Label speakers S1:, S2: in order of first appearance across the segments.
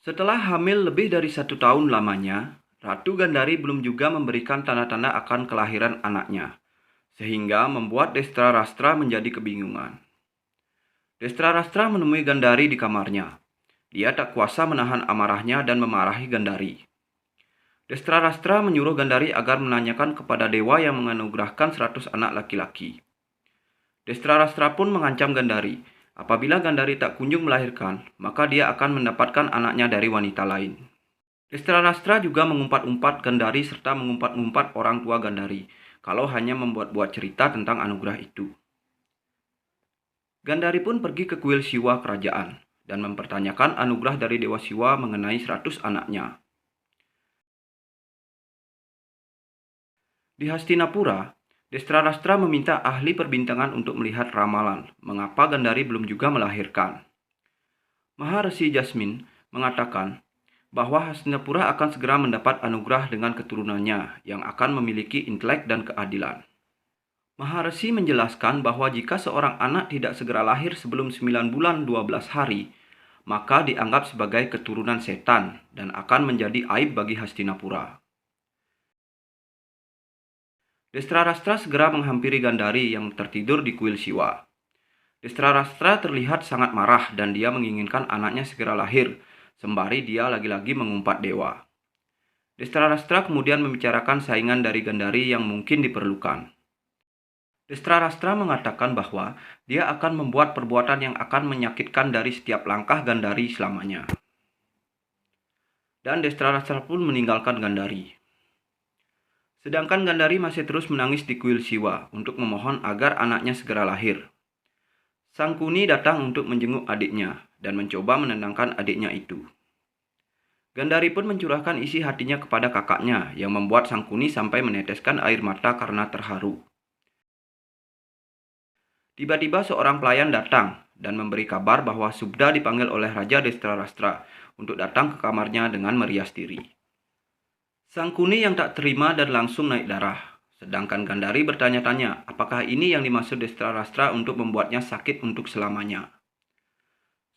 S1: Setelah hamil lebih dari 1 tahun lamanya, Ratu Gandari belum juga memberikan tanda-tanda akan kelahiran anaknya, sehingga membuat Destrarastra menjadi kebingungan. Destrarastra menemui Gandari di kamarnya. Dia tak kuasa menahan amarahnya dan memarahi Gandari. Destrarastra menyuruh Gandari agar menanyakan kepada dewa yang menganugerahkan 100 anak laki-laki. Destrarastra pun mengancam Gandari. Apabila Gandari tak kunjung melahirkan, maka dia akan mendapatkan anaknya dari wanita lain. Destrarastra juga mengumpat-umpat Gandari serta mengumpat-umpat orang tua Gandari, kalau hanya membuat-buat cerita tentang anugerah itu. Gandari pun pergi ke kuil Siwa kerajaan dan mempertanyakan anugerah dari Dewa Siwa mengenai 100 anaknya. Di Hastinapura, Destrarastra meminta ahli perbintangan untuk melihat ramalan mengapa Gandari belum juga melahirkan. Maharesi Jasmine mengatakan bahwa Hastinapura akan segera mendapat anugerah dengan keturunannya yang akan memiliki intelek dan keadilan. Maharesi menjelaskan bahwa jika seorang anak tidak segera lahir sebelum 9 bulan 12 hari, maka dianggap sebagai keturunan setan dan akan menjadi aib bagi Hastinapura. Destrarastra segera menghampiri Gandari yang tertidur di kuil Siwa. Destrarastra terlihat sangat marah dan dia menginginkan anaknya segera lahir, sembari dia lagi-lagi mengumpat dewa. Destrarastra kemudian membicarakan saingan dari Gandari yang mungkin diperlukan. Destrarastra mengatakan bahwa dia akan membuat perbuatan yang akan menyakitkan dari setiap langkah Gandari selamanya. Dan Destrarastra pun meninggalkan Gandari. Sedangkan Gandari masih terus menangis di kuil Siwa untuk memohon agar anaknya segera lahir. Sangkuni datang untuk menjenguk adiknya dan mencoba menenangkan adiknya itu. Gandari pun mencurahkan isi hatinya kepada kakaknya yang membuat Sangkuni sampai meneteskan air mata karena terharu. Tiba-tiba seorang pelayan datang dan memberi kabar bahwa Subda dipanggil oleh Raja Destrarastra untuk datang ke kamarnya dengan merias diri. Sangkuni yang tak terima dan langsung naik darah. Sedangkan Gandari bertanya-tanya apakah ini yang dimaksud Destrarastra untuk membuatnya sakit untuk selamanya.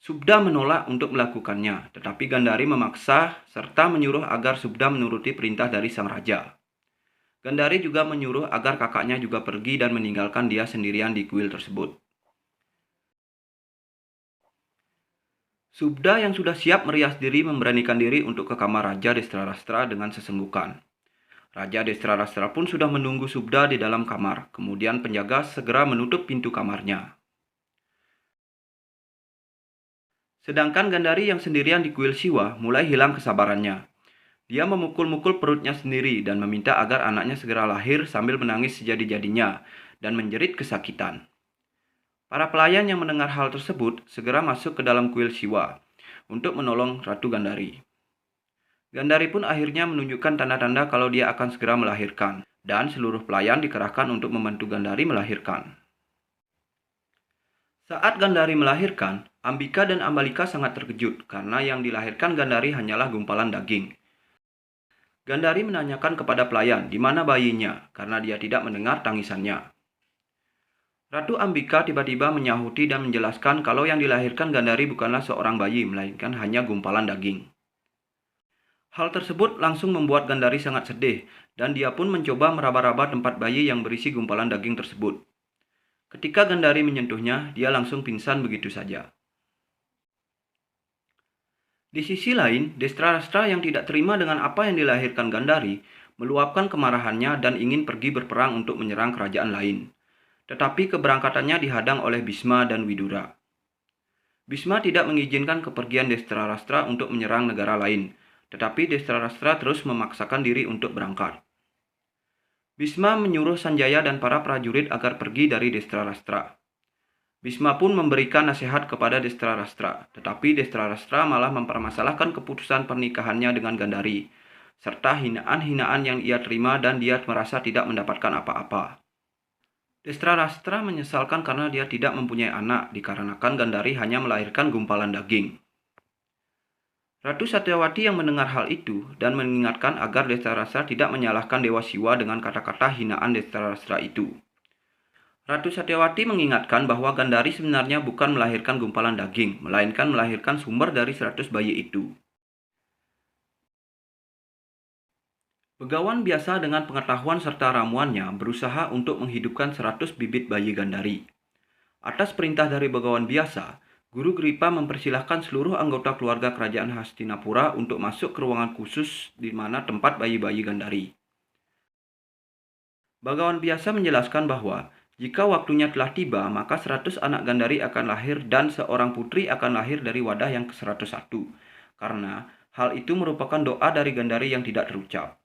S1: Subda menolak untuk melakukannya, tetapi Gandari memaksa serta menyuruh agar Subda menuruti perintah dari sang raja. Gandari juga menyuruh agar kakaknya juga pergi dan meninggalkan dia sendirian di kuil tersebut. Subda yang sudah siap merias diri memberanikan diri untuk ke kamar Raja Destrarastra dengan sesenggukan. Raja Destrarastra pun sudah menunggu Subda di dalam kamar, kemudian penjaga segera menutup pintu kamarnya. Sedangkan Gandari yang sendirian di kuil Siwa mulai hilang kesabarannya. Dia memukul-mukul perutnya sendiri dan meminta agar anaknya segera lahir sambil menangis sejadi-jadinya dan menjerit kesakitan. Para pelayan yang mendengar hal tersebut segera masuk ke dalam kuil Siwa untuk menolong Ratu Gandari. Gandari pun akhirnya menunjukkan tanda-tanda kalau dia akan segera melahirkan, dan seluruh pelayan dikerahkan untuk membantu Gandari melahirkan. Saat Gandari melahirkan, Ambika dan Ambalika sangat terkejut karena yang dilahirkan Gandari hanyalah gumpalan daging. Gandari menanyakan kepada pelayan di mana bayinya karena dia tidak mendengar tangisannya. Ratu Ambika tiba-tiba menyahuti dan menjelaskan kalau yang dilahirkan Gandari bukanlah seorang bayi, melainkan hanya gumpalan daging. Hal tersebut langsung membuat Gandari sangat sedih, dan dia pun mencoba meraba-raba tempat bayi yang berisi gumpalan daging tersebut. Ketika Gandari menyentuhnya, dia langsung pingsan begitu saja. Di sisi lain, Destrarastra yang tidak terima dengan apa yang dilahirkan Gandari, meluapkan kemarahannya dan ingin pergi berperang untuk menyerang kerajaan lain. Tetapi keberangkatannya dihadang oleh Bisma dan Widura. Bisma tidak mengizinkan kepergian Destrarastra untuk menyerang negara lain, tetapi Destrarastra terus memaksakan diri untuk berangkat. Bisma menyuruh Sanjaya dan para prajurit agar pergi dari Destrarastra. Bisma pun memberikan nasihat kepada Destrarastra, tetapi Destrarastra malah mempermasalahkan keputusan pernikahannya dengan Gandari, serta hinaan-hinaan yang ia terima dan dia merasa tidak mendapatkan apa-apa. Destrarastra menyesalkan karena dia tidak mempunyai anak dikarenakan Gandari hanya melahirkan gumpalan daging. Ratu Satyawati yang mendengar hal itu dan mengingatkan agar Destrarastra tidak menyalahkan Dewa Siwa dengan kata-kata hinaan Destrarastra itu. Ratu Satyawati mengingatkan bahwa Gandari sebenarnya bukan melahirkan gumpalan daging, melainkan melahirkan sumber dari 100 bayi itu. Begawan biasa dengan pengetahuan serta ramuannya berusaha untuk menghidupkan 100 bibit bayi Gandari. Atas perintah dari Begawan biasa, Guru Gripa mempersilahkan seluruh anggota keluarga kerajaan Hastinapura untuk masuk ke ruangan khusus di mana tempat bayi-bayi Gandari. Begawan biasa menjelaskan bahwa jika waktunya telah tiba, maka 100 anak Gandari akan lahir dan seorang putri akan lahir dari wadah yang ke-101. Karena hal itu merupakan doa dari Gandari yang tidak terucap.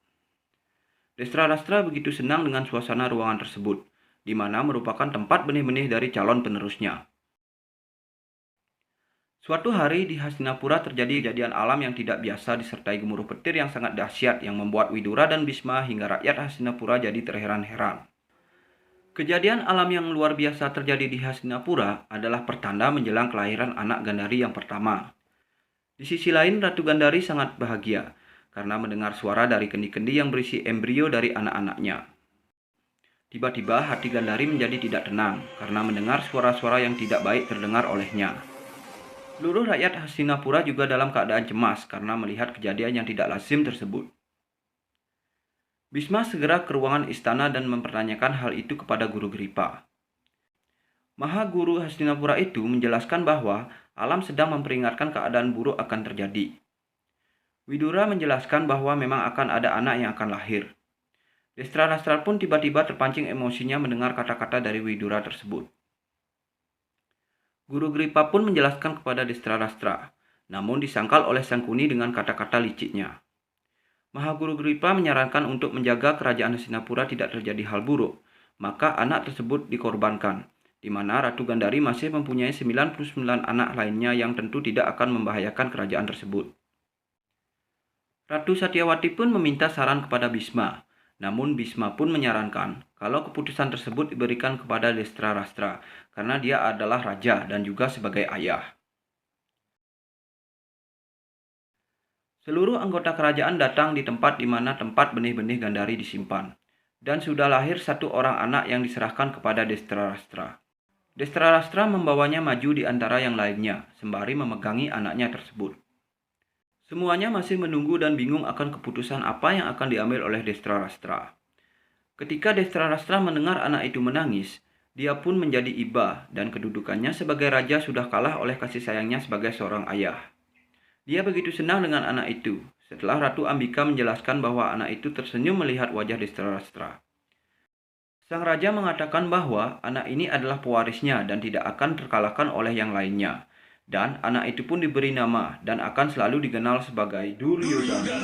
S1: Destrarastra begitu senang dengan suasana ruangan tersebut, di mana merupakan tempat benih-benih dari calon penerusnya. Suatu hari di Hastinapura terjadi kejadian alam yang tidak biasa disertai gemuruh petir yang sangat dahsyat yang membuat Widura dan Bisma hingga rakyat Hastinapura jadi terheran-heran. Kejadian alam yang luar biasa terjadi di Hastinapura adalah pertanda menjelang kelahiran anak Gandari yang pertama. Di sisi lain, Ratu Gandari sangat bahagia karena mendengar suara dari kendi-kendi yang berisi embrio dari anak-anaknya. Tiba-tiba hati Gandari menjadi tidak tenang karena mendengar suara-suara yang tidak baik terdengar olehnya. Seluruh rakyat Hastinapura juga dalam keadaan cemas karena melihat kejadian yang tidak lazim tersebut. Bisma segera ke ruangan istana dan mempertanyakan hal itu kepada Guru Gripa. Maha Guru Hastinapura itu menjelaskan bahwa alam sedang memperingatkan keadaan buruk akan terjadi. Widura menjelaskan bahwa memang akan ada anak yang akan lahir. Destrarastra pun tiba-tiba terpancing emosinya mendengar kata-kata dari Widura tersebut. Guru Gripa pun menjelaskan kepada Destrarastra, namun disangkal oleh Sangkuni dengan kata-kata liciknya. Maha Guru Gripa menyarankan untuk menjaga kerajaan Hastinapura tidak terjadi hal buruk, maka anak tersebut dikorbankan, di mana Ratu Gandari masih mempunyai 99 anak lainnya yang tentu tidak akan membahayakan kerajaan tersebut. Ratu Satyawati pun meminta saran kepada Bisma, namun Bisma pun menyarankan kalau keputusan tersebut diberikan kepada Destrarastra karena dia adalah raja dan juga sebagai ayah. Seluruh anggota kerajaan datang di tempat di mana tempat benih-benih Gandari disimpan, dan sudah lahir satu orang anak yang diserahkan kepada Destrarastra. Destrarastra membawanya maju di antara yang lainnya, sembari memegangi anaknya tersebut. Semuanya masih menunggu dan bingung akan keputusan apa yang akan diambil oleh Destrarastra. Ketika Destrarastra mendengar anak itu menangis, dia pun menjadi iba dan kedudukannya sebagai raja sudah kalah oleh kasih sayangnya sebagai seorang ayah. Dia begitu senang dengan anak itu, setelah Ratu Ambika menjelaskan bahwa anak itu tersenyum melihat wajah Destrarastra. Sang raja mengatakan bahwa anak ini adalah pewarisnya dan tidak akan terkalahkan oleh yang lainnya. Dan anak itu pun diberi nama dan akan selalu dikenal sebagai Duryodhana.